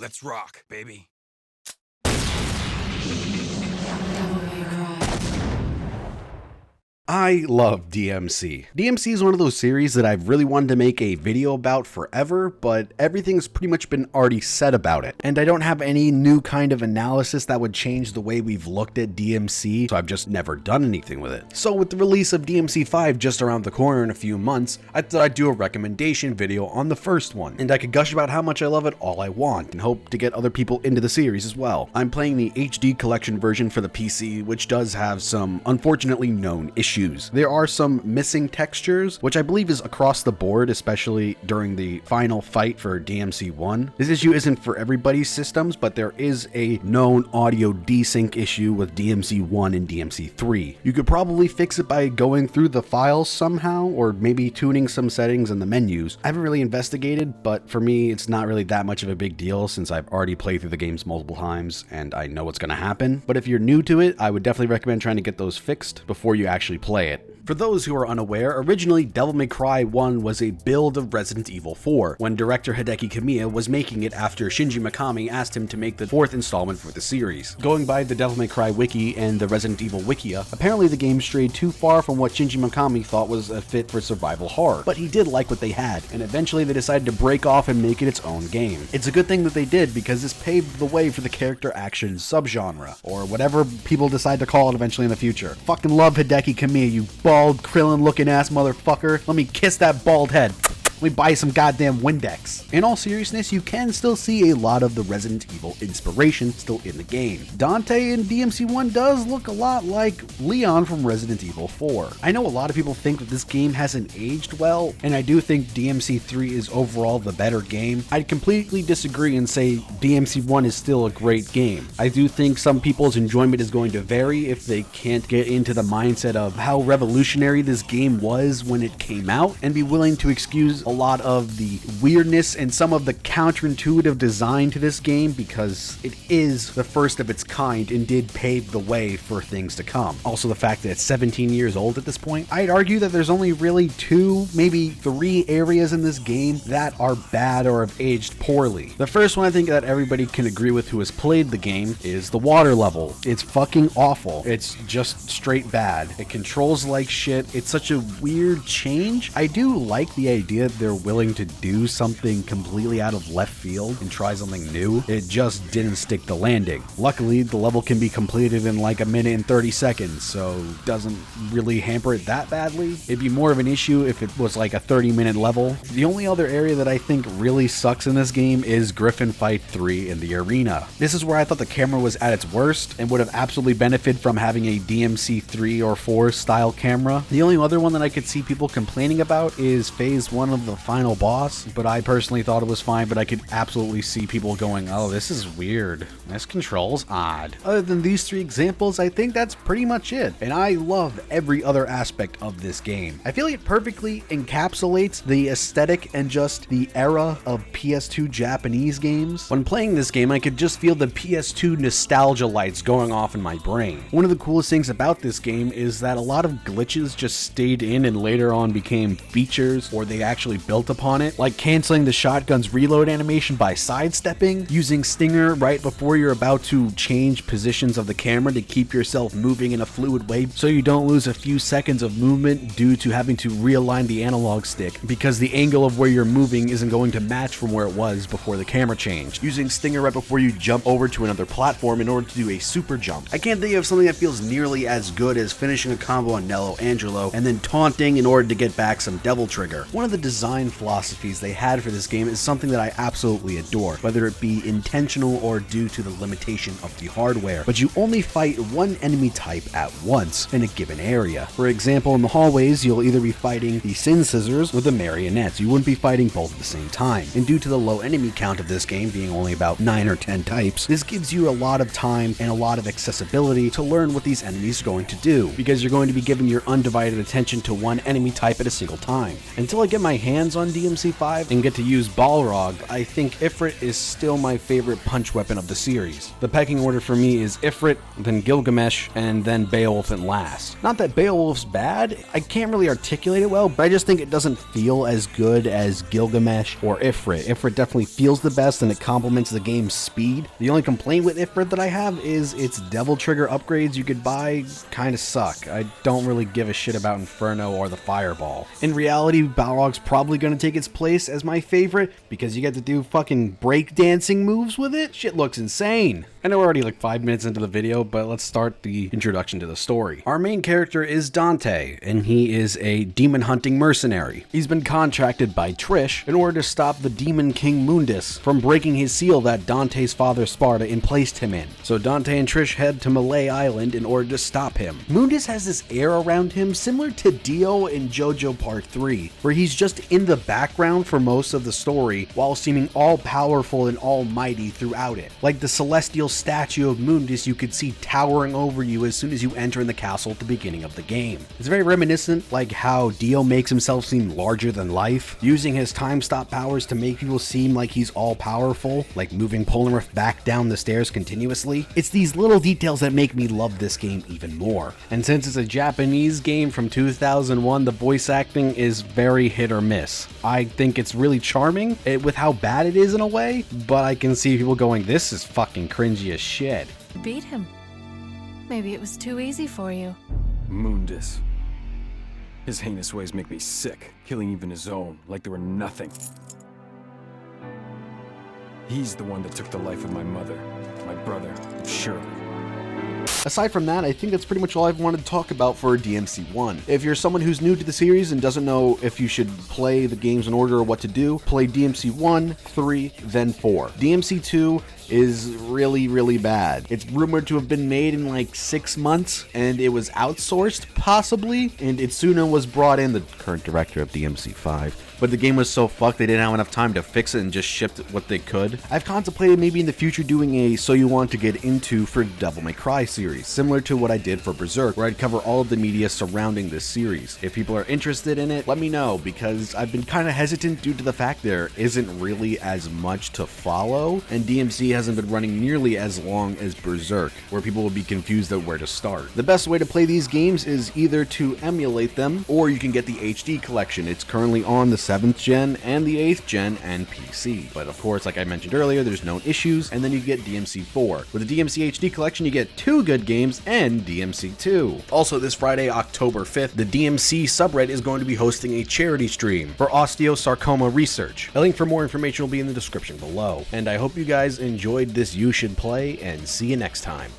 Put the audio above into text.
Let's rock, baby. I love DMC. DMC is one of those series that I've really wanted to make a video about forever, but everything's pretty much been already said about it. And I don't have any new kind of analysis that would change the way we've looked at DMC, so I've just never done anything with it. So with the release of DMC 5 just around the corner in a few months, I thought I'd do a recommendation video on the first one, and I could gush about how much I love it all I want, and hope to get other people into the series as well. I'm playing the HD collection version for the PC, which does have some unfortunately known issues. There are some missing textures, which I believe is across the board, especially during the final fight for DMC 1. This issue isn't for everybody's systems, but there is a known audio desync issue with DMC 1 and DMC 3. You could probably fix it by going through the files somehow, or maybe tuning some settings in the menus. I haven't really investigated, but for me, it's not really that much of a big deal since I've already played through the games multiple times and I know what's going to happen. But if you're new to it, I would definitely recommend trying to get those fixed before you actually play it. For those who are unaware, originally Devil May Cry 1 was a build of Resident Evil 4, when director Hideki Kamiya was making it after Shinji Mikami asked him to make the fourth installment for the series. Going by the Devil May Cry wiki and the Resident Evil wikia, apparently the game strayed too far from what Shinji Mikami thought was a fit for survival horror, but he did like what they had, and eventually they decided to break off and make it its own game. It's a good thing that they did, because this paved the way for the character action subgenre, or whatever people decide to call it eventually in the future. Fucking love Hideki Kamiya, you bald Krillin looking ass motherfucker. Let me kiss that bald head. Let me buy some goddamn Windex. In all seriousness, you can still see a lot of the Resident Evil inspiration still in the game. Dante in DMC 1 does look a lot like Leon from Resident Evil 4. I know a lot of people think that this game hasn't aged well, and I do think DMC 3 is overall the better game. I'd completely disagree and say DMC 1 is still a great game. I do think some people's enjoyment is going to vary if they can't get into the mindset of how revolutionary this game was when it came out, and be willing to excuse a lot of the weirdness and some of the counterintuitive design to this game, because it is the first of its kind and did pave the way for things to come. Also, the fact that it's 17 years old at this point, I'd argue that there's only really 2, maybe 3 areas in this game that are bad or have aged poorly. The first one I think that everybody can agree with who has played the game is the water level. It's fucking awful. It's just straight bad. It controls like shit. It's such a weird change. I do like the idea they're willing to do something completely out of left field and try something new. It just didn't stick the landing. Luckily, the level can be completed in like a minute and 30 seconds, so it doesn't really hamper it that badly. It'd be more of an issue if it was like a 30-minute level. The only other area that I think really sucks in this game is Griffin Fight 3 in the arena. This is where I thought the camera was at its worst and would have absolutely benefited from having a DMC 3 or 4 style camera. The only other one that I could see people complaining about is Phase 1 of the final boss, but I personally thought it was fine, but I could absolutely see people going, oh, this is weird. This control's odd. Other than these 3 examples, I think that's pretty much it, and I love every other aspect of this game. I feel like it perfectly encapsulates the aesthetic and just the era of PS2 Japanese games. When playing this game, I could just feel the PS2 nostalgia lights going off in my brain. One of the coolest things about this game is that a lot of glitches just stayed in and later on became features, or they actually built upon it, like canceling the shotgun's reload animation by sidestepping, using Stinger right before you're about to change positions of the camera to keep yourself moving in a fluid way so you don't lose a few seconds of movement due to having to realign the analog stick because the angle of where you're moving isn't going to match from where it was before the camera changed, using Stinger right before you jump over to another platform in order to do a super jump. I can't think of something that feels nearly as good as finishing a combo on Nello Angelo and then taunting in order to get back some Devil Trigger. One of the design philosophies they had for this game is something that I absolutely adore, whether it be intentional or due to the limitation of the hardware, but you only fight one enemy type at once in a given area. For example, in the hallways, you'll either be fighting the Sin Scissors or the Marionettes. You wouldn't be fighting both at the same time, and due to the low enemy count of this game being only about 9 or 10 types, this gives you a lot of time and a lot of accessibility to learn what these enemies are going to do, because you're going to be giving your undivided attention to one enemy type at a single time. Until I get my hands hands on DMC5 and get to use Balrog, I think Ifrit is still my favorite punch weapon of the series. The pecking order for me is Ifrit, then Gilgamesh, and then Beowulf in last. Not that Beowulf's bad, I can't really articulate it well, but I just think it doesn't feel as good as Gilgamesh or Ifrit. Ifrit definitely feels the best and it complements the game's speed. The only complaint with Ifrit that I have is its Devil Trigger upgrades you could buy kinda suck. I don't really give a shit about Inferno or the Fireball. In reality, Balrog's probably gonna take its place as my favorite because you get to do fucking breakdancing moves with it. Shit looks insane. I know we're already like 5 minutes into the video, but let's start the introduction to the story. Our main character is Dante, and he is a demon hunting mercenary. He's been contracted by Trish in order to stop the Demon King Mundus from breaking his seal that Dante's father Sparta emplaced him in. So Dante and Trish head to Malay Island in order to stop him. Mundus has this air around him similar to Dio in JoJo Part 3, where he's just in the background for most of the story while seeming all-powerful and almighty throughout it. Like the celestial statue of Mundus you could see towering over you as soon as you enter in the castle at the beginning of the game. It's very reminiscent like how Dio makes himself seem larger than life, using his time stop powers to make people seem like he's all-powerful, like moving Polnareff back down the stairs continuously. It's these little details that make me love this game even more. And since it's a Japanese game from 2001, the voice acting is very hit or miss. I think it's really charming with how bad it is in a way, but I can see people going, this is fucking cringy as shit. Beat him. Maybe it was too easy for you. Mundus. His heinous ways make me sick, killing even his own, like they were nothing. He's the one that took the life of my mother, my brother, Shirley. Aside from that, I think that's pretty much all I've wanted to talk about for DMC1. If you're someone who's new to the series and doesn't know if you should play the games in order or what to do, play DMC1, 3, then 4. DMC2 is really bad. It's rumored to have been made in like 6 months, and it was outsourced, possibly, and Itsuna was brought in, the current director of DMC5. But the game was so fucked they didn't have enough time to fix it and just shipped what they could. I've contemplated maybe in the future doing a So You Want to Get Into for DevilMayCry series, similar to what I did for Berserk, where I'd cover all of the media surrounding this series. If people are interested in it, let me know, because I've been kind of hesitant due to the fact there isn't really as much to follow, and DMC hasn't been running nearly as long as Berserk, where people will be confused at where to start. The best way to play these games is either to emulate them, or you can get the HD collection. It's currently on the 7th gen and the 8th gen and PC. But of course, like I mentioned earlier, there's known issues, and then you get DMC4. With the DMC HD collection, you get 2 good games and DMC2. Also, this Friday, October 5th, the DMC subreddit is going to be hosting a charity stream for osteosarcoma research. A link for more information will be in the description below. And I hope you guys enjoyed this You Should Play, and see you next time.